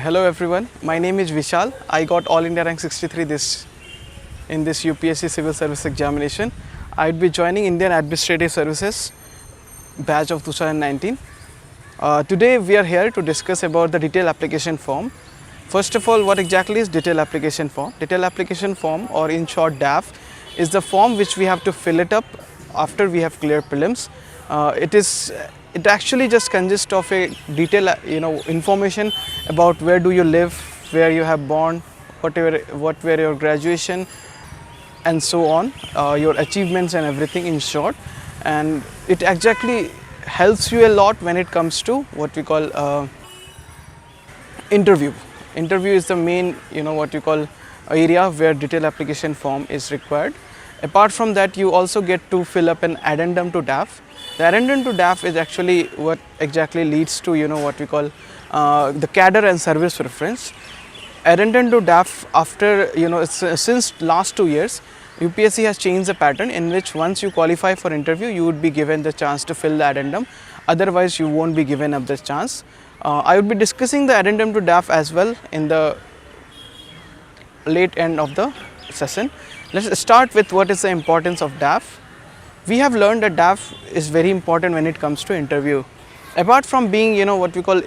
Hello everyone, my name is Vishal. I got All India Rank 63 in this UPSC Civil Service examination. I'd be joining Indian Administrative Services batch of 2019. Today we are here to discuss about the detailed application form. First of all, what exactly is detailed application form? Detailed application form, or in short DAF, is the form which we have to fill it up after we have cleared prelims. It actually just consists of a detailed information about where do you live, where you have born, what were your graduation, and so on, your achievements and everything in short. And it exactly helps you a lot when it comes to what we call interview. Interview is the main area where detailed application form is required. Apart from that, you also get to fill up an addendum to DAF. The addendum to DAF is actually what exactly leads to what we call the cadre and service preference. Addendum to DAF, after since last 2 years, UPSC has changed the pattern in which once you qualify for interview, you would be given the chance to fill the addendum. Otherwise, you won't be given up this chance. I would be discussing the addendum to DAF as well in the late end of the session. Let's start with what is the importance of DAF. We have learned that DAF is very important when it comes to interview. Apart from being what we call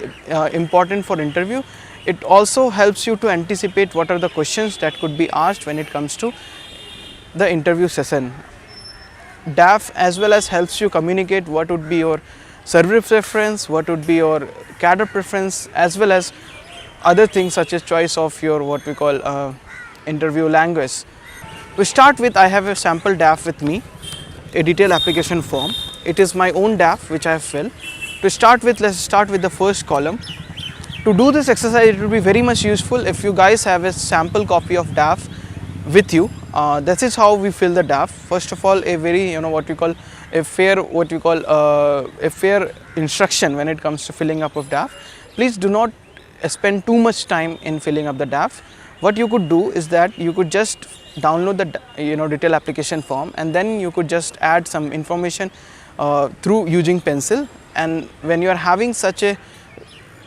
important for interview, it also helps you to anticipate what are the questions that could be asked when it comes to the interview session. DAF as well as helps you communicate what would be your service preference, what would be your cadre preference, as well as other things such as choice of your what we call interview language. To start with, I have a sample DAF with me, a detailed application form. It is my own DAF which I have filled. To start with, let's start with the first column. To do this exercise, it will be very much useful if you guys have a sample copy of DAF with you. This is how we fill the DAF. First of all, a very a fair instruction when it comes to filling up of DAF. Please do not spend too much time in filling up the DAF. What you could do is that you could just download the detailed application form, and then you could just add some information through using pencil. And when you are having such a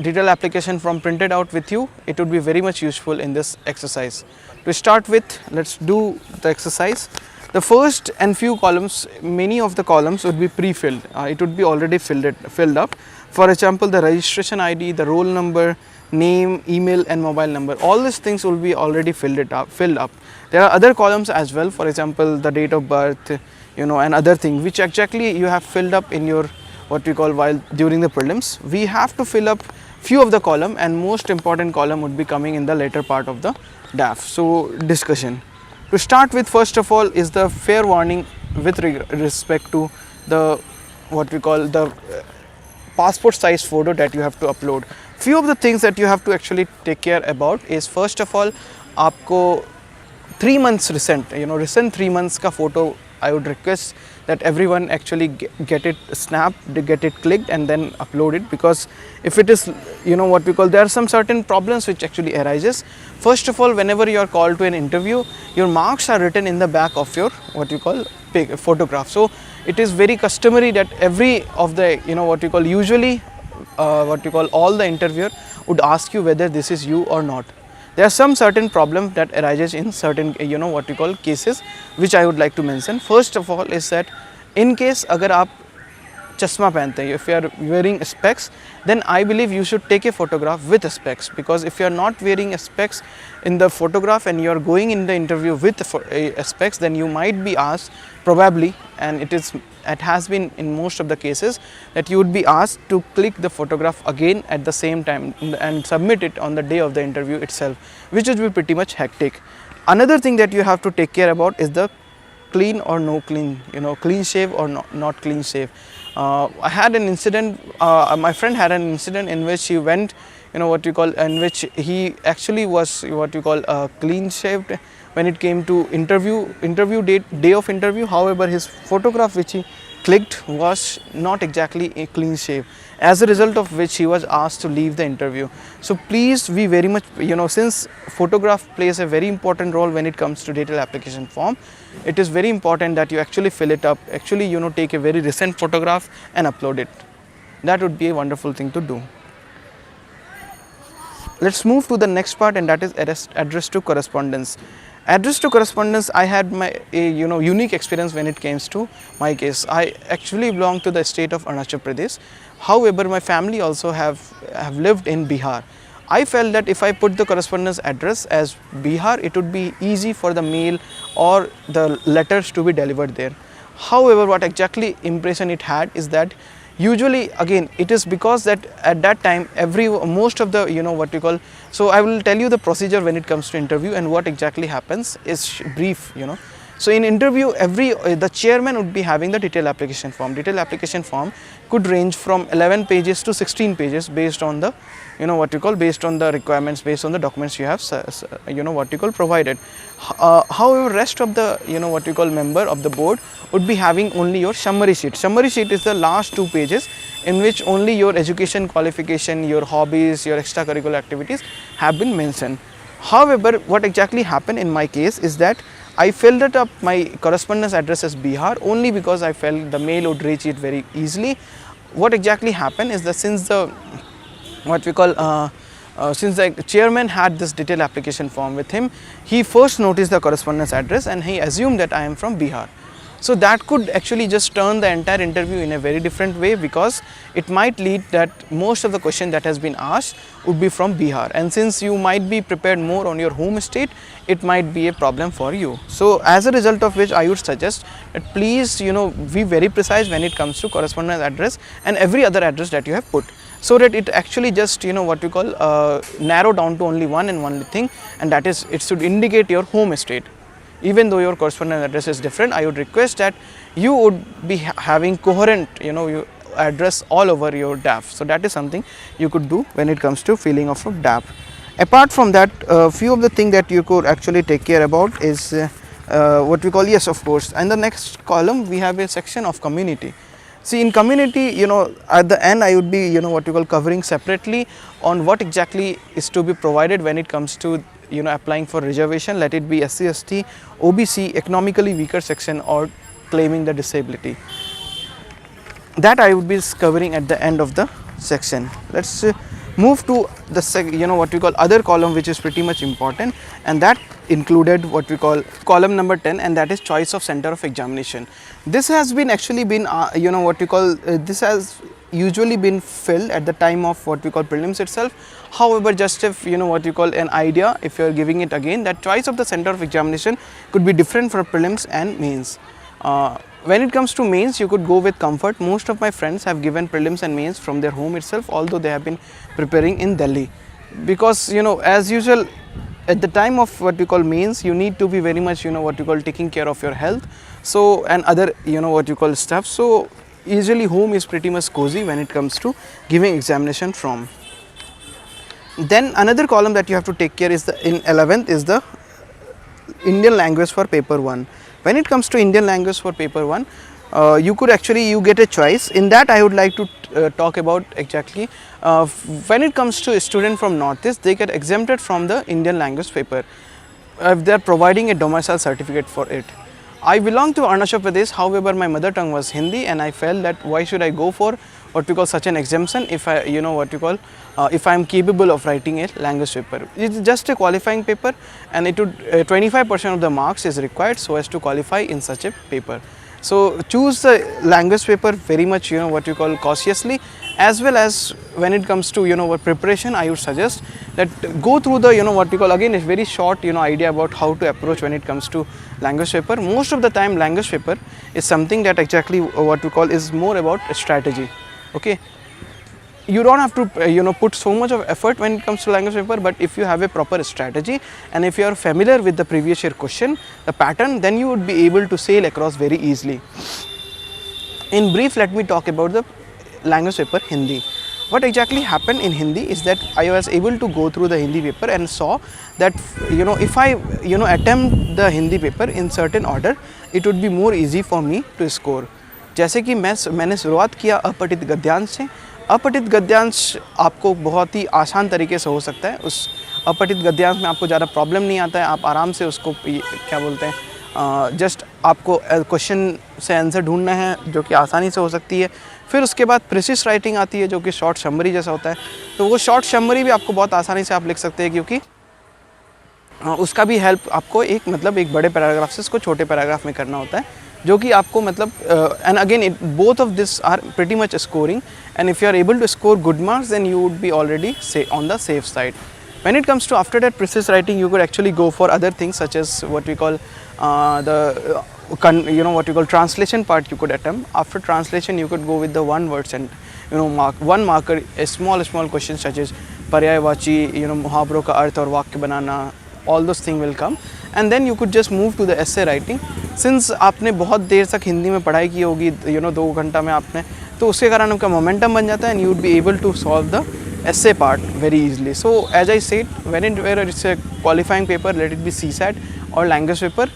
detailed application form printed out with you, it would be very much useful in this exercise. To start with, let's do the exercise. The first and few columns, many of the columns would be pre-filled. It would be already filled up. For example, the registration ID, the roll number, name, email and mobile number, all these things will be already filled up. There are other columns as well, for example the date of birth, and other things which exactly you have filled up in your what we call while during the prelims. We have to fill up few of the column, and most important column would be coming in the later part of the DAF. So discussion. To start with, first of all, is the fair warning with respect to the what we call the passport size photo that you have to upload. Few of the things that you have to actually take care about is, first of all, आपको 3 months recent 3 months का photo I would request that everyone actually get it snapped, get it clicked and then upload it, because if it is what we call, there are some certain problems which actually arises. First of all, whenever you are called to an interview, your marks are written in the back of your what you call photograph. So it is very customary that every of the usually all the interviewer would ask you whether this is you or not. There are some certain problems that arises in certain cases which I would like to mention. First of all is that in case अगर आप चश्मा पहनते हैं, if you are wearing specs, then I believe you should take a photograph with specs, because if you are not wearing specs in the photograph and you are going in the interview with specs, then you might be asked probably, and it has been in most of the cases, that you would be asked to click the photograph again at the same time and submit it on the day of the interview itself, which would be pretty much hectic. Another thing that you have to take care about is the clean or no clean, clean shave or not clean shave. I had an incident, my friend had an incident in which he went, in which he actually was clean shaved when it came to day of interview. However, his photograph which he clicked was not exactly a clean shave, as a result of which he was asked to leave the interview. So please be very much, since photograph plays a very important role when it comes to detailed application form, it is very important that you actually fill it up, actually take a very recent photograph and upload it. That would be a wonderful thing to do. let's move to the next part, and that is address to correspondence. Address to correspondence, I had my unique experience when it came to my case. I actually belong to the state of Arunachal Pradesh. However, my family also have lived in Bihar. I felt that if I put the correspondence address as Bihar, it would be easy for the mail or the letters to be delivered there. However, what exactly impression it had is that usually, again, it is because that at that time most of the what you call, so I will tell you the procedure when it comes to interview, and what exactly happens is brief. So in interview, the chairman would be having the detailed application form. Detailed application form could range from 11 pages to 16 pages based on the based on the requirements, based on the documents you have provided. However, rest of the member of the board would be having only your summary sheet. Summary sheet is the last 2 pages in which only your education qualification, your hobbies, your extracurricular activities have been mentioned. However, what exactly happened in my case is that I filled it up my correspondence address as Bihar only because I felt the mail would reach it very easily. What exactly happened is that since the since the chairman had this detailed application form with him, he first noticed the correspondence address and he assumed that I am from Bihar. So that could actually just turn the entire interview in a very different way, because it might lead that most of the question that has been asked would be from Bihar, and since you might be prepared more on your home state, it might be a problem for you. So as a result of which, I would suggest that please be very precise when it comes to correspondence address and every other address that you have put, so that it actually just narrow down to only one and only thing, and that is it should indicate your home state. Even though your correspondence address is different, I would request that you would be having coherent your address all over your DAF. So that is something you could do when it comes to filling of a DAF. Apart from that, few of the things that you could actually take care about is yes, of course. And the next column we have a section of community. See, in community, at the end I would be covering separately on what exactly is to be provided when it comes to applying for reservation, let it be SC, ST, OBC, economically weaker section, or claiming the disability. That I would be covering at the end of the section. Let's move to the other column, which is pretty much important, and that included what we call column number 10, and that is choice of center of examination. This has been actually been this has usually been filled at the time of what we call prelims itself. However, just if an idea, if you are giving it again, that choice of the center of examination could be different for prelims and mains. When it comes to mains, you could go with comfort. Most of my friends have given prelims and mains from their home itself, although they have been preparing in Delhi, because as usual at the time of what we call mains, you need to be very much taking care of your health, so and other stuff. So usually home is pretty much cozy when it comes to giving examination from. Then another column that you have to take care is in 11th is the Indian language for paper 1. When it comes to Indian language for paper 1, you get a choice. In that, I would like to talk about exactly when it comes to a student from Northeast, they get exempted from the Indian language paper if they are providing a domicile certificate for it. I belong to Arunachal Pradesh, however my mother tongue was Hindi, and I felt that why should I go for what we call such an exemption if I if I am capable of writing a language paper. It is just a qualifying paper, and it would 25% of the marks is required so as to qualify in such a paper. So choose the language paper very much cautiously, as well as when it comes to preparation, I would suggest that go through the again a very short idea about how to approach when it comes to language paper. Most of the time language paper is something that exactly is more about a strategy. Okay, you don't have to put so much of effort when it comes to language paper, but if you have a proper strategy and if you are familiar with the previous year question, the pattern, then you would be able to sail across very easily. In brief, let me talk about the language paper Hindi. What exactly happened in Hindi is that I was able to go through the Hindi paper and saw that if I attempt the Hindi paper in certain order, it would be more easy for me to score. जैसे कि मैंने शुरुआत किया अपठित गद्यांश से। अपठित गद्यांश आपको बहुत ही आसान तरीके से हो सकता है। उस अपठित गद्यांश में आपको ज़्यादा प्रॉब्लम नहीं आता है, आप आराम से उसको क्या बोलते हैं जस्ट आपको क्वेश्चन से आंसर ढूंढना है जो कि आसानी से हो सकती है। फिर उसके बाद प्रिसिस राइटिंग आती है जो कि शॉर्ट समरी जैसा होता है, तो वो शॉर्ट समरी भी आपको बहुत आसानी से आप लिख सकते हैं, क्योंकि उसका भी हेल्प आपको एक मतलब एक बड़े पैराग्राफ से इसको छोटे पैराग्राफ में करना होता है, जो कि आपको मतलब and again both of this are pretty much scoring, and if you are able to score good marks then you would be already on the safe side. When it comes to after that precise writing, you could actually go for other things such as what we call what we call translation part you could attempt. After translation, you could go with the one words and one marker, a small question such as पर्यायवाची, मुहावरों का अर्थ और वाक्य बनाना, all those things will come, and then you could just move to the essay writing. Since आपने बहुत देर तक हिंदी में पढ़ाई की होगी 2 घंटा में आपने, तो उसके कारण आपका मोमेंटम बन जाता है, and you would be able to solve the essay part very easily. So as I said, whether it's a qualifying paper, let it be CSAT or language paper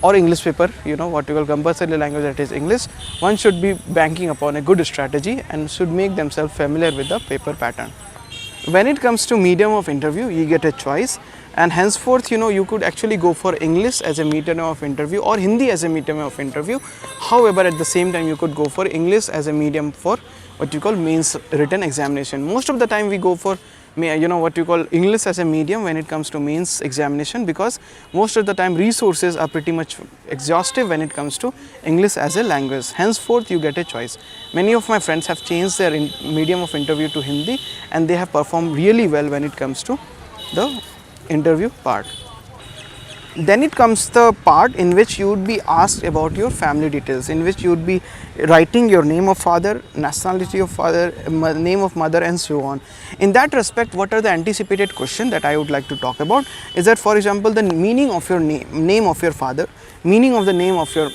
or English paper, what you call compulsory language, that is English, one should be banking upon a good strategy and should make themselves familiar with the paper pattern. When it comes to medium of interview, you get a choice, and henceforth you could actually go for English as a medium of interview or Hindi as a medium of interview. However, at the same time you could go for English as a medium for what you call mains written examination. Most of the time we go for what you call English as a medium when it comes to mains examination, because most of the time resources are pretty much exhaustive when it comes to English as a language. Henceforth you get a choice. Many of my friends have changed their medium of interview to Hindi, and they have performed really well when it comes to the interview part. Then it comes the part in which you would be asked about your family details, in which you would be writing your name of father, nationality of father, name of mother, and so on. In that respect, what are the anticipated questions that I would like to talk about is that, for example, the meaning of your name of your father, meaning of the name of your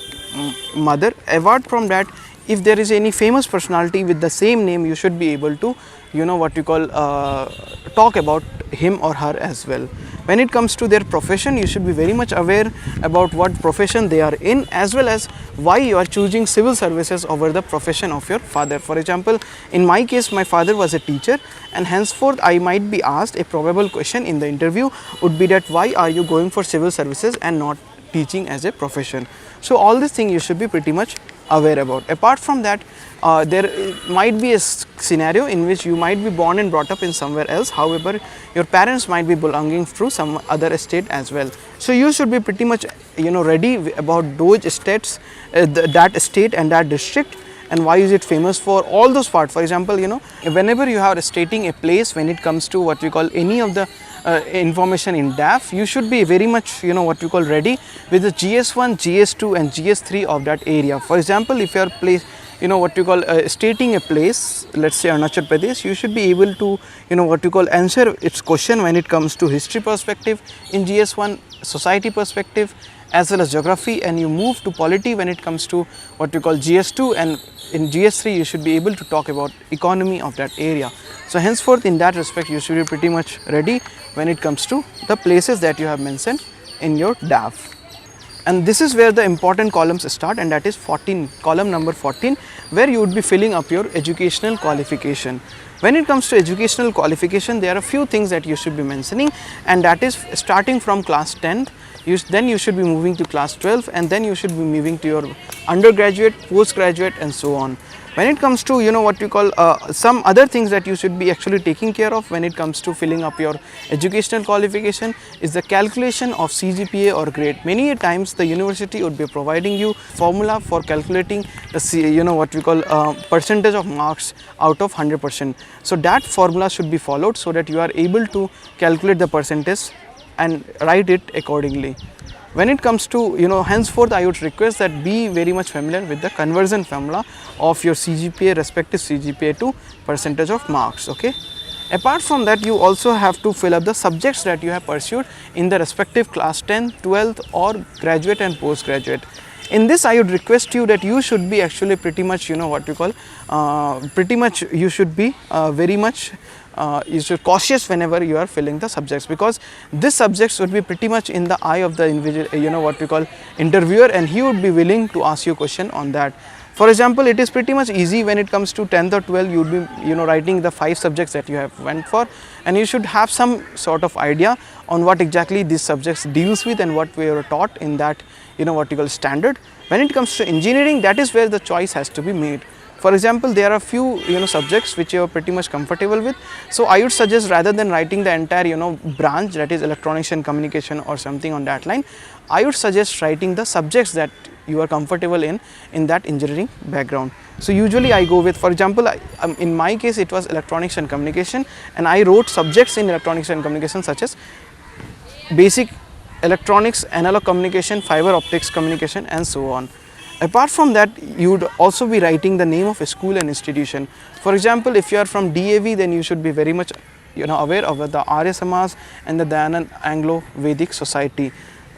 mother. Apart from that, if there is any famous personality with the same name, you should be able to what you call talk about him or her as well. When it comes to their profession, you should be very much aware about what profession they are in, as well as why you are choosing civil services over the profession of your father. For example, in my case, my father was a teacher, and henceforth I might be asked a probable question in the interview would be that why are you going for civil services and not teaching as a profession. So all these things you should be pretty much aware about. Apart from that, there might be a scenario in which you might be born and brought up in somewhere else, however your parents might be belonging to some other state as well. So you should be pretty much ready about those states, that state and that district, and why is it famous for, all those parts. For example, whenever you are stating a place when it comes to what we call any of the information in DAF, you should be very much what you call ready with the GS1, GS2 and GS3 of that area. For example, if you are what you call stating a place, let's say Arunachal Pradesh, you should be able to what you call answer its question when it comes to history perspective in GS1, society perspective, as well as geography, and you move to polity when it comes to what you call GS2, and in GS3 you should be able to talk about economy of that area. So henceforth, in that respect, you should be pretty much ready when it comes to the places that you have mentioned in your DAF. And this is where the important columns start, and that is 14, column number 14, where you would be filling up your educational qualification. When it comes to educational qualification, there are a few things that you should be mentioning, and that is starting from class 10th, then you should be moving to class 12, and then you should be moving to your undergraduate, postgraduate, and so on. When it comes to what you call some other things that you should be actually taking care of when it comes to filling up your educational qualification is the calculation of CGPA or grade. Many times the university would be providing you formula for calculating the what we call percentage of marks out of 100%. So that formula should be followed so that you are able to calculate the percentage and write it accordingly. When it comes to henceforth, I would request that be very much familiar with the conversion formula of your CGPA, respective CGPA to percentage of marks. Okay. Apart from that, you also have to fill up the subjects that you have pursued in the respective class 10th, 12th or graduate and postgraduate. In this, I would request you that you should be actually pretty much what you call pretty much you should be very much you should cautious whenever you are filling the subjects, because this subjects would be pretty much in the eye of the individual what we call interviewer, and he would be willing to ask you a question on that. For example, it is pretty much easy when it comes to 10th or 12th, you would be, writing the 5 subjects that you have went for, and you should have some sort of idea on what exactly these subjects deals with and what we are taught in that, what you call standard. When it comes to engineering, that is where the choice has to be made. For example, there are few subjects which you are pretty much comfortable with. So I would suggest, rather than writing the entire branch, that is electronics and communication or something on that line, I would suggest writing the subjects that you are comfortable in that engineering background. So usually I go with, for example, in my case it was electronics and communication, and I wrote subjects in electronics and communication such as basic electronics, analog communication, fiber optics communication, and so on. Apart from that, you would also be writing the name of a school and institution. For example, if you are from DAV, then you should be very much aware of the Arya Samaj and the Dayanand Anglo Vedic Society,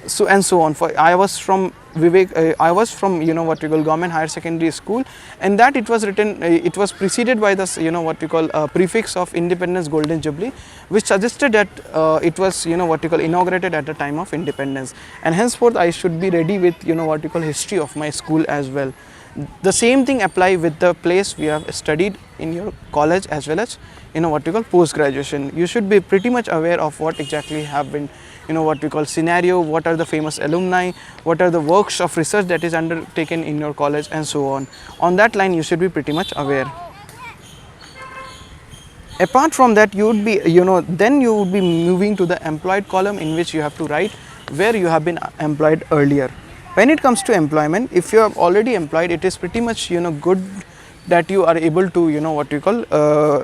so and so on. For I was from I was from what we call Government Higher Secondary School, and that it was written, it was preceded by this what we call prefix of Independence Golden Jubilee, which suggested that it was what we call inaugurated at the time of independence, and henceforth I should be ready with what we call history of my school as well. The same thing apply with the place we have studied in your college as well as what we call post graduation. You should be pretty much aware of what exactly have been what we call scenario, what are the famous alumni, what are the works of research that is undertaken in your college, and so on. On that line you should be pretty much aware. Apart from that, you would be then you would be moving to the employed column, in which you have to write where you have been employed earlier. When it comes to employment, if you are already employed, it is pretty much good that you are able to what we call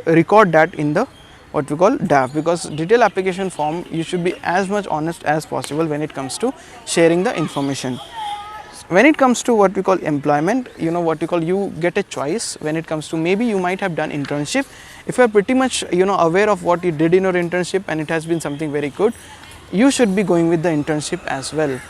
record that in the what we call DAF, because detailed application form, you should be as much honest as possible when it comes to sharing the information. When it comes to what we call employment, what we call, you get a choice when it comes to, maybe you might have done internship. If you are pretty much aware of what you did in your internship and it has been something very good, you should be going with the internship as well.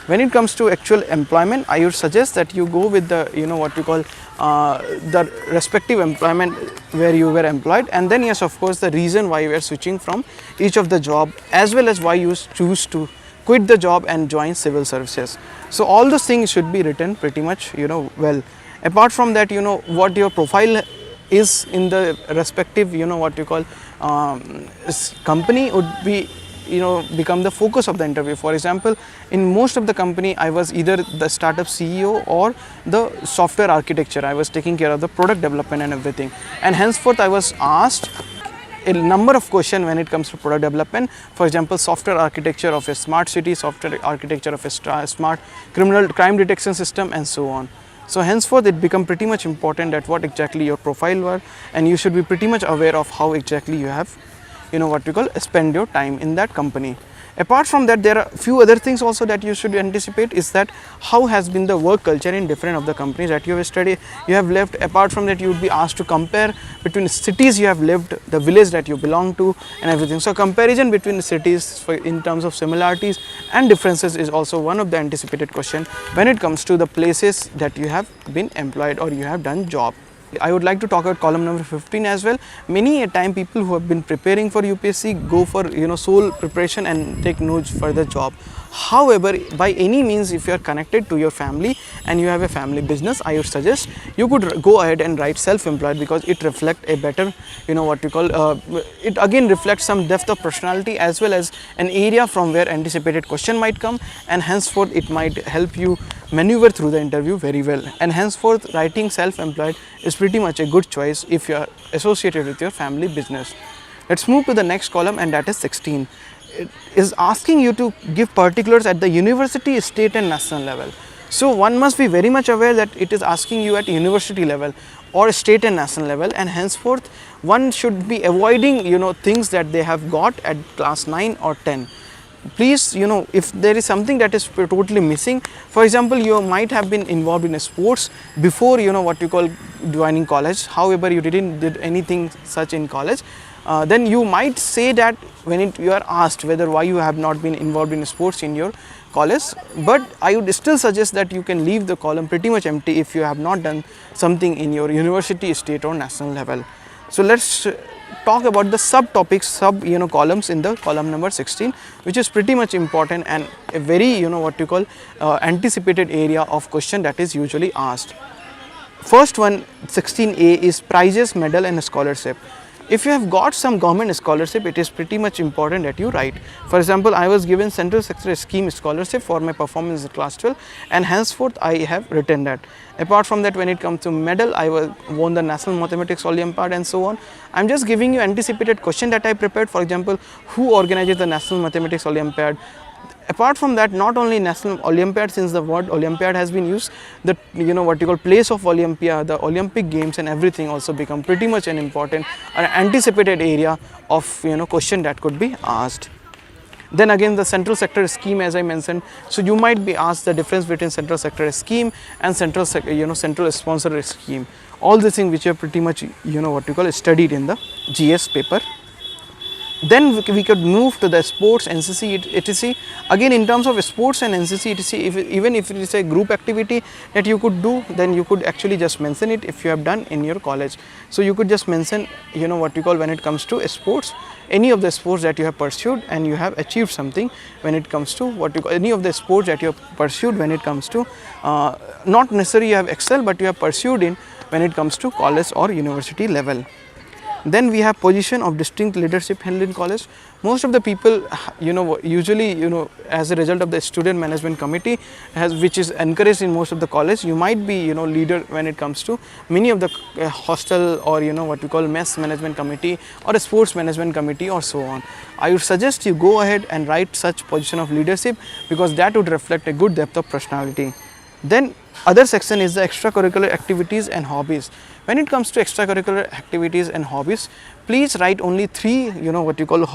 When it comes to actual employment, I would suggest that you go with the what we call the respective employment where you were employed, and then yes, of course, the reason why you are switching from each of the job, as well as why you choose to quit the job and join civil services. So all those things should be written pretty much well. Apart from that, what your profile is in the respective what you call company would be become the focus of the interview. For example, in most of the company, I was either the startup CEO or the software architecture. I was taking care of the product development and everything, and henceforth I was asked a number of questions when it comes to product development. For example, software architecture of a smart city, software architecture of a smart crime detection system, and so on. So henceforth it become pretty much important that what exactly your profile were, and you should be pretty much aware of how exactly you have what we call spend your time in that company. Apart from that, there are few other things also that you should anticipate, is that how has been the work culture in different of the companies that you have studied, you have left. Apart from that, you would be asked to compare between cities you have lived, the village that you belong to, and everything. So comparison between the cities in terms of similarities and differences is also one of the anticipated question when it comes to the places that you have been employed or you have done job. I would like to talk about column number 15 as well. Many a time people who have been preparing for UPSC go for sole preparation and take no further job. However, by any means, if you are connected to your family and you have a family business, I would suggest you could go ahead and write self-employed, because it reflects a better what we call it again reflects some depth of personality as well as an area from where anticipated question might come, and henceforth it might help you maneuver through the interview very well. And henceforth, writing self-employed is pretty much a good choice if you are associated with your family business. Let's move to the next column, and that is 16. It is asking you to give particulars at the university, state and national level. So one must be very much aware that it is asking you at university level or state and national level, and henceforth one should be avoiding things that they have got at class 9 or 10. Please, if there is something that is totally missing, for example, you might have been involved in a sports before what you call joining college, however you didn't did anything such in college, then you might say that when you are asked whether why you have not been involved in sports in your college. But I would still suggest that you can leave the column pretty much empty if you have not done something in your university, state or national level. So let's talk about the subtopics, columns in the column number 16, which is pretty much important and a very what you call anticipated area of question that is usually asked. First one, 16A, is prizes, medal and scholarship. If you have got some government scholarship, it is pretty much important that you write. For example, I was given Central Sector Scheme scholarship for my performance in class 12, and henceforth I have written that. Apart from that, when it comes to medal, I won the National Mathematics Olympiad and so on. I am just giving you anticipated question that I prepared. For example, who organizes the National Mathematics Olympiad? Apart from that, not only National Olympiad, since the word Olympiad has been used, the what you call place of Olympia, the Olympic Games and everything also become pretty much an important or anticipated area of question that could be asked. Then again, the central sector scheme, as I mentioned, so you might be asked the difference between central sector scheme and central sponsor scheme. All the things which are pretty much what you call studied in the GS paper. Then we could move to the sports, NCC, etc. Again, in terms of sports and NCC, etc., even if it is a group activity that you could do, then you could actually just mention it if you have done in your college. So you could just mention, what you call when it comes to sports, any of the sports that you have pursued and you have achieved something when it comes to what you call any of the sports that you have pursued when it comes to not necessarily you have excelled, but you have pursued in when it comes to college or university level. Then we have position of distinct leadership held in college. Most of the people, usually, as a result of the student management committee, which is encouraged in most of the college, you might be, leader when it comes to many of the hostel or, what we call mess management committee or a sports management committee or so on. I would suggest you go ahead and write such position of leadership, because that would reflect a good depth of personality. Then other section is the extracurricular activities and hobbies. When it comes to extracurricular activities and hobbies, please write only 3 what you call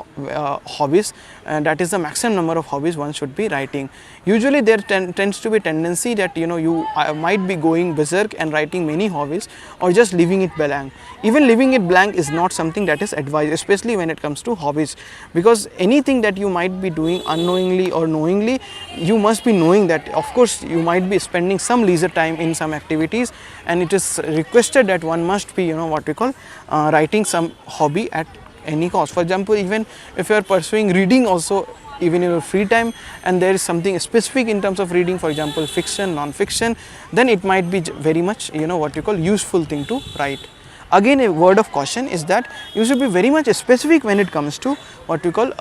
hobbies, and that is the maximum number of hobbies one should be writing. Usually there tends to be tendency that you might be going berserk and writing many hobbies, or just leaving it blank. Even leaving it blank is not something that is advised, especially when it comes to hobbies, because anything that you might be doing unknowingly or knowingly, you must be knowing that of course you might be spending some leisure time in some activities, and it is requested that one must be what we call writing some hobby at any cost. For example, even if you are pursuing reading also, even in your free time, and there is something specific in terms of reading, for example fiction, non-fiction, then it might be very much what you call useful thing to write. Again, a word of caution is that you should be very much specific when it comes to what we call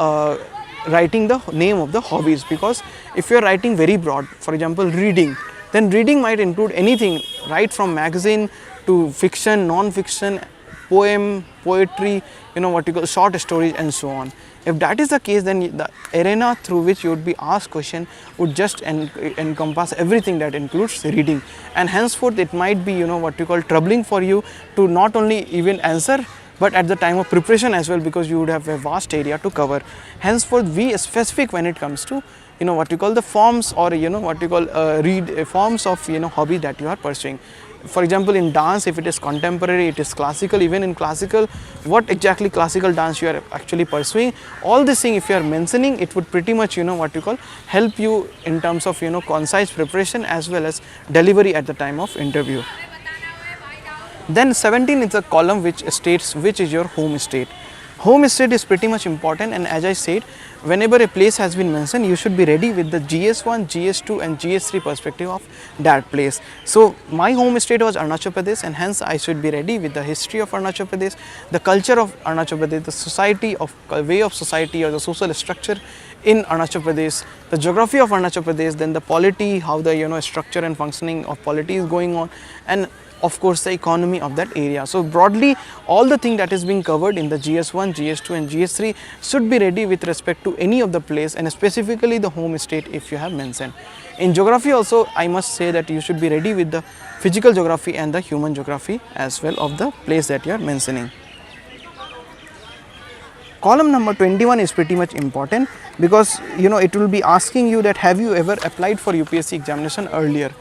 writing the name of the hobbies, because if you are writing very broad, for example reading, then reading might include anything right from magazine to fiction, non-fiction, poem, poetry, what you call short stories and so on. If that is the case, then the arena through which you would be asked question would just encompass everything that includes reading, and henceforth it might be what you call troubling for you to not only even answer, but at the time of preparation as well, because you would have a vast area to cover. Henceforth be specific when it comes to what you call the forms, or what you call forms of hobby that you are pursuing. For example, in dance, if it is contemporary, it is classical. Even in classical, what exactly classical dance you are actually pursuing, all this thing if you are mentioning, it would pretty much what you call help you in terms of concise preparation as well as delivery at the time of interview. Then 17 is a column which states which is your home state. Home state is pretty much important, and as I said, whenever a place has been mentioned, you should be ready with the GS1, GS2 and GS3 perspective of that place. So my home state was Arunachal Pradesh, and hence I should be ready with the history of Arunachal Pradesh, the culture of Arunachal Pradesh, the society of way of society or the social structure in Arunachal Pradesh, the geography of Arunachal Pradesh, then the polity, how the structure and functioning of polity is going on, and of course the economy of that area. So broadly, all the thing that is being covered in the GS1, GS2 and GS3 should be ready with respect to any of the place, and specifically the home state if you have mentioned. In geography also, I must say that you should be ready with the physical geography and the human geography as well of the place that you are mentioning. Column number 21 is pretty much important, because it will be asking you that have you ever applied for UPSC examination earlier.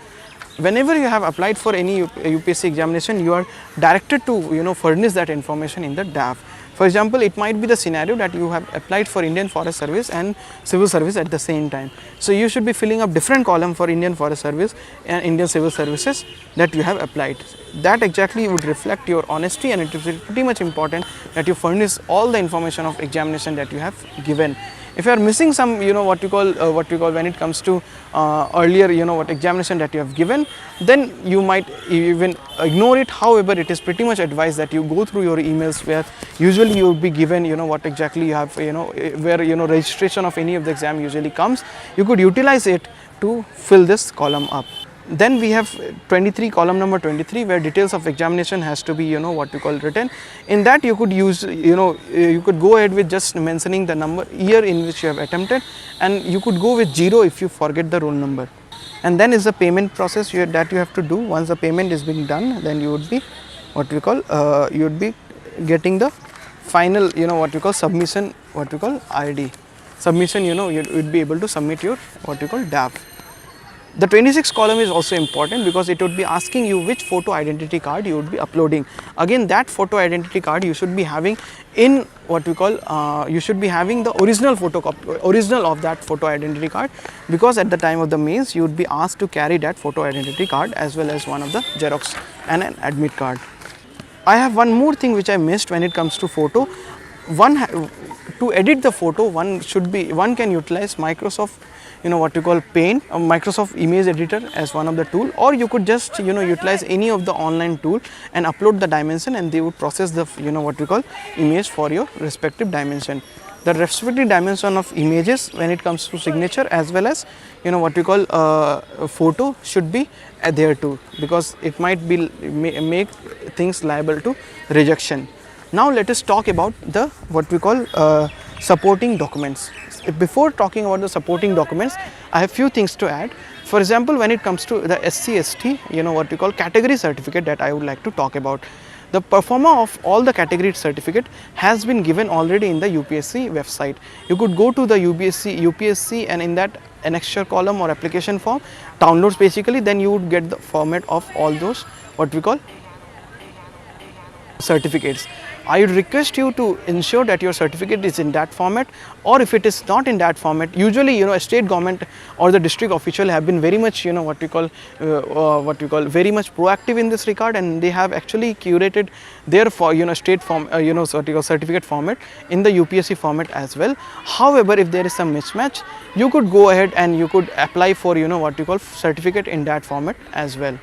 Whenever you have applied for any UPSC examination, you are directed to furnish that information in the DAF. For example, it might be the scenario that you have applied for Indian Forest Service and Civil Service at the same time. So you should be filling up different column for Indian Forest Service and Indian Civil Services that you have applied. That exactly would reflect your honesty, and it is pretty much important that you furnish all the information of examination that you have given. If you are missing some, what you call when it comes to earlier, what examination that you have given, then you might even ignore it. However, it is pretty much advised that you go through your emails, where usually you will be given, what exactly you have, where registration of any of the exam usually comes. You could utilize it to fill this column up. Then we have 23, column number 23, where details of examination has to be, what you call written. In that you could use, you could go ahead with just mentioning the number, year in which you have attempted, and you could go with 0 if you forget the roll number. And then is the payment process that you have to do. Once the payment is being done, then you would be, what we call, you would be getting the final, what you call submission, what you call ID submission. You would be able to submit your, what you call, DAF. The 26th column is also important, because it would be asking you which photo identity card you would be uploading. Again, that photo identity card you should be having in, what we call, you should be having the original original of that photo identity card, because at the time of the mains you would be asked to carry that photo identity card as well as one of the Xerox and an admit card. I have one more thing which I missed when it comes to photo. To edit the photo, one can utilize Microsoft, what you call Paint, Microsoft Image Editor as one of the tool, or you could just utilize any of the online tool and upload the dimension, and they would process the what we call image for your respective dimension. The respective dimension of images when it comes to signature as well as what we call photo should be adhered to, because it might be make things liable to rejection. Now let us talk about the what we call supporting documents. Before talking about the supporting documents, I have few things to add. For example, when it comes to the SC/ST, what we call category certificate, that I would like to talk about. The performer of all the category certificate has been given already in the UPSC website. You could go to the UPSC and in that annexure column or application form, downloads basically, then you would get the format of all those what we call certificates. I would request you to ensure that your certificate is in that format, or if it is not in that format, usually a state government or the district official have been very much what we call very much proactive in this regard, and they have actually curated their state form certificate format in the UPSC format as well. However, if there is some mismatch, you could go ahead and you could apply for what you call certificate in that format as well.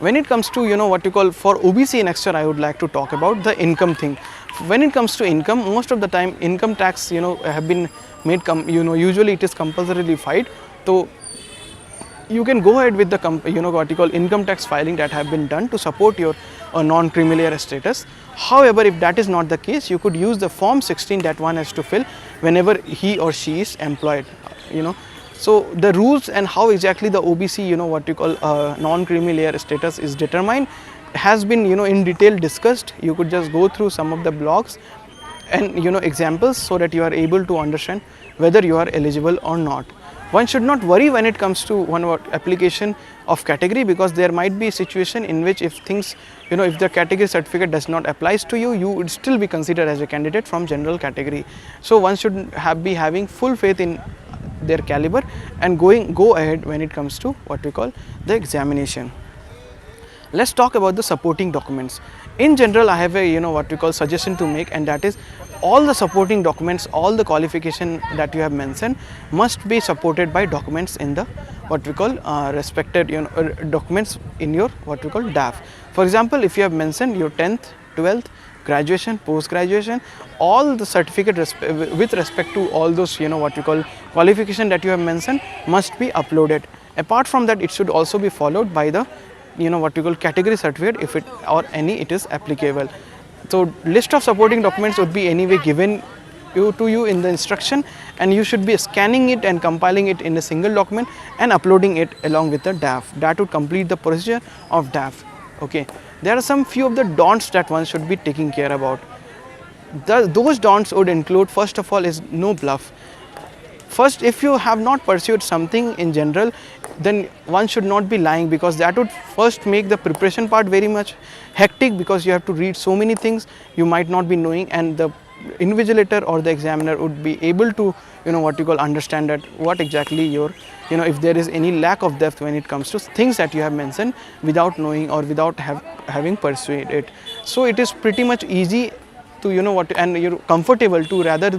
When it comes to what you call for OBC annexure, I would like to talk about the income thing. When it comes to income, most of the time income tax have been made usually it is compulsorily filed. So you can go ahead with the what you call income tax filing that have been done to support your non-creamy layer status. However, if that is not the case, you could use the form 16 that one has to fill whenever he or she is employed. So the rules and how exactly the OBC what you call non-creamy layer status is determined has been in detail discussed. You could just go through some of the blogs and examples, so that you are able to understand whether you are eligible or not. One should not worry when it comes to one application of category, because there might be a situation in which if things if the category certificate does not applies to you, you would still be considered as a candidate from general category. So one should be having full faith in their caliber and go ahead when it comes to what we call the examination. Let's talk about the supporting documents. In general, I have a what we call suggestion to make, and that is all the supporting documents, all the qualification that you have mentioned must be supported by documents in the what we call respected documents in your what we call DAF. For example, if you have mentioned your 10th, 12th, graduation, post graduation, all the certificate with respect to all those what you call qualification that you have mentioned must be uploaded. Apart from that, it should also be followed by the what you call category certificate, if it or any it is applicable. So list of supporting documents would be anyway given to you in the instruction, and you should be scanning it and compiling it in a single document and uploading it along with the DAF. That would complete the procedure of DAF. Okay, there are some few of the don'ts that one should be taking care about. Those don'ts would include, first of all, is no bluff. First, if you have not pursued something in general, then one should not be lying, because that would first make the preparation part very much hectic, because you have to read so many things you might not be knowing, and the invigilator or the examiner would be able to what you call understand that what exactly your if there is any lack of depth when it comes to things that you have mentioned without knowing or without having pursued it. So it is pretty much easy to and you're comfortable to rather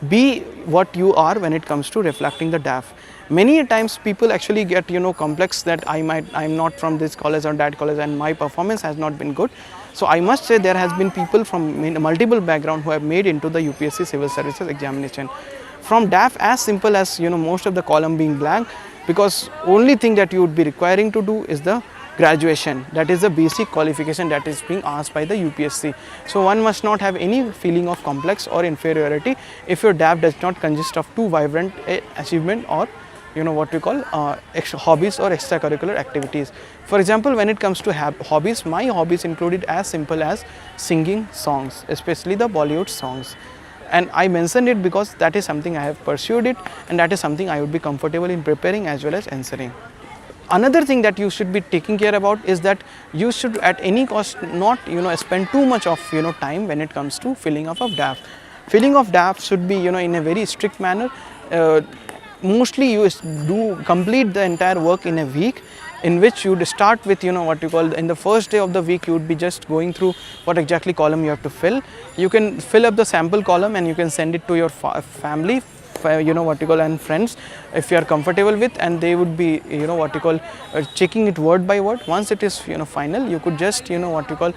be what you are when it comes to reflecting the DAF. Many times people actually get complex that I'm not from this college or that college and my performance has not been good. So I must say there has been people from multiple background who have made into the UPSC Civil Services examination. From DAF, as simple as most of the column being blank, because only thing that you would be requiring to do is the graduation. That is the basic qualification that is being asked by the UPSC. So one must not have any feeling of complex or inferiority if your DAF does not consist of too vibrant achievement or what we call hobbies or extracurricular activities. For example, when it comes to hobbies, my hobbies included as simple as singing songs, especially the Bollywood songs. And I mentioned it because that is something I have pursued it, and that is something I would be comfortable in preparing as well as answering. Another thing that you should be taking care about is that you should at any cost not spend too much of time when it comes to filling up of DAF. Filling of DAF should be in a very strict manner. Mostly you do complete the entire work in a week, in which you would start with what you call, in the first day of the week you would be just going through what exactly column you have to fill. You can fill up the sample column and you can send it to your family, what you call, and friends if you are comfortable with, and they would be what you call checking it word by word. Once it is final, you could just what you call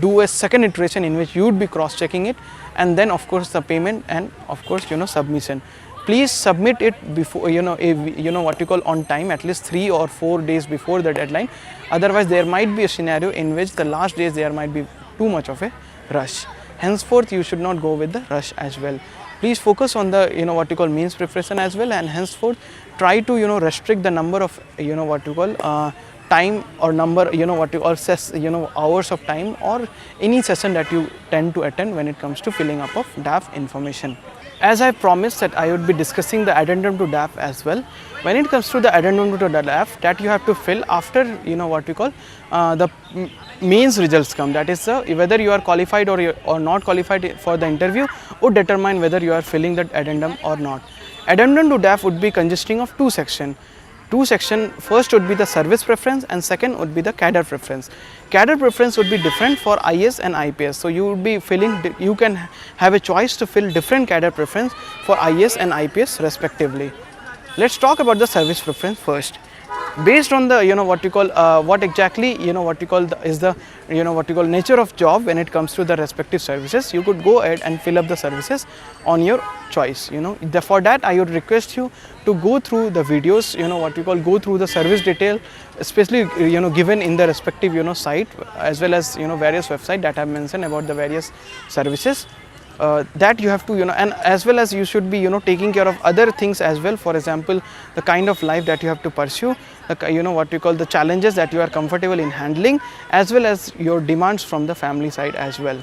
do a second iteration in which you would be cross checking it, and then of course the payment and of course submission. Please submit it before what you call on time, at least 3 or 4 days before the deadline. Otherwise there might be a scenario in which the last days there might be too much of a rush. Henceforth you should not go with the rush as well. Please focus on the what you call means preparation as well, and henceforth try to restrict the number of what you call time or number what you call hours of time or any session that you tend to attend when it comes to filling up of DAF information. As I promised that I would be discussing the addendum to DAF as well. When it comes to the addendum to the DAF, that you have to fill after what we call the mains results come. That is whether you are qualified or not qualified for the interview would determine whether you are filling that addendum or not. Addendum to DAF would be consisting of two sections. First would be the service preference and second would be the cadre preference. Cadre preference would be different for IS and IPS. So you would be you can have a choice to fill different cadre preference for IS and IPS respectively. Let's talk about the service preference first. Based on the what you call what exactly what you call is the what you call nature of job when it comes to the respective services, you could go ahead and fill up the services on your choice. For that I would request you to go through the videos, what you call go through the service detail, especially given in the respective site, as well as various website that I have mentioned about the various services. That you have to and as well as you should be taking care of other things as well. For example, the kind of life that you have to pursue, what you call the challenges that you are comfortable in handling, as well as your demands from the family side as well.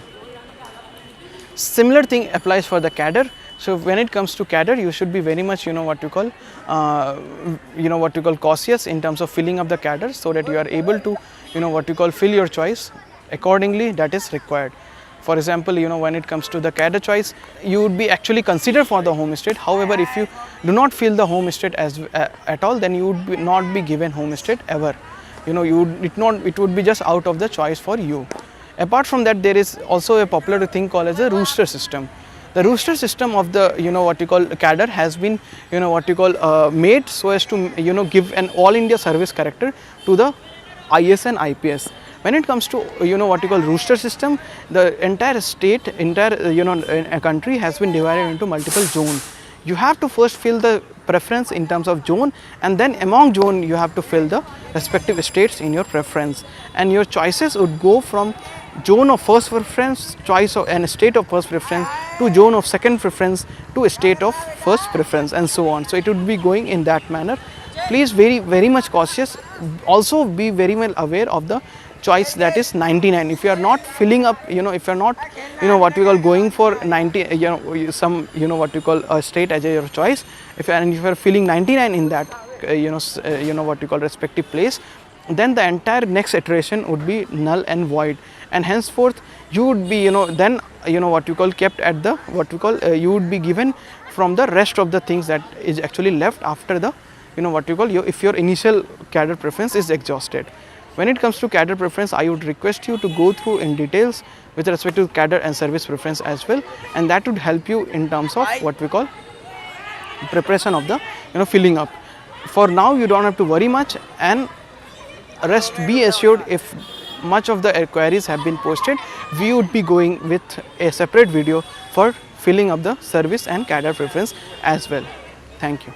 Similar thing applies for the cadre. So when it comes to cadre, you should be very much what you call cautious in terms of filling up the cadre, so that you are able to what you call fill your choice accordingly that is required. For example, when it comes to the cadre choice, you would be actually considered for the home state. However, if you do not fill the home state at all, then you would not be given home state ever. It would be just out of the choice for you. Apart from that, there is also a popular thing called as a rooster system. The rooster system of the what you call cadre has been what you call made so as to give an all India service character to the IS and IPS. When it comes to what you call rooster system, the entire state, a country has been divided into multiple zones. You have to first fill the preference in terms of zone, and then among zone you have to fill the respective states in your preference, and your choices would go from zone of first preference, choice of and state of first preference, to zone of second preference, to a state of first preference, and so on. So it would be going in that manner. Please very much cautious. Also be very well aware of the choice that is 99. If you are not filling up, if you are not what we call going for 90, some what you call a state as your choice, if you are filling 99 in that what you call respective place, then the entire next iteration would be null and void, and henceforth you would be then what you call kept at the what we call you would be given from the rest of the things that is actually left after the what you call if your initial cadre preference is exhausted. When it comes to cadre preference, I would request you to go through in details with respect to cadre and service preference as well, and that would help you in terms of what we call preparation of the filling up. For now, you don't have to worry much, and rest be assured, if much of the queries have been posted, we would be going with a separate video for filling up the service and cadre preference as well. Thank you.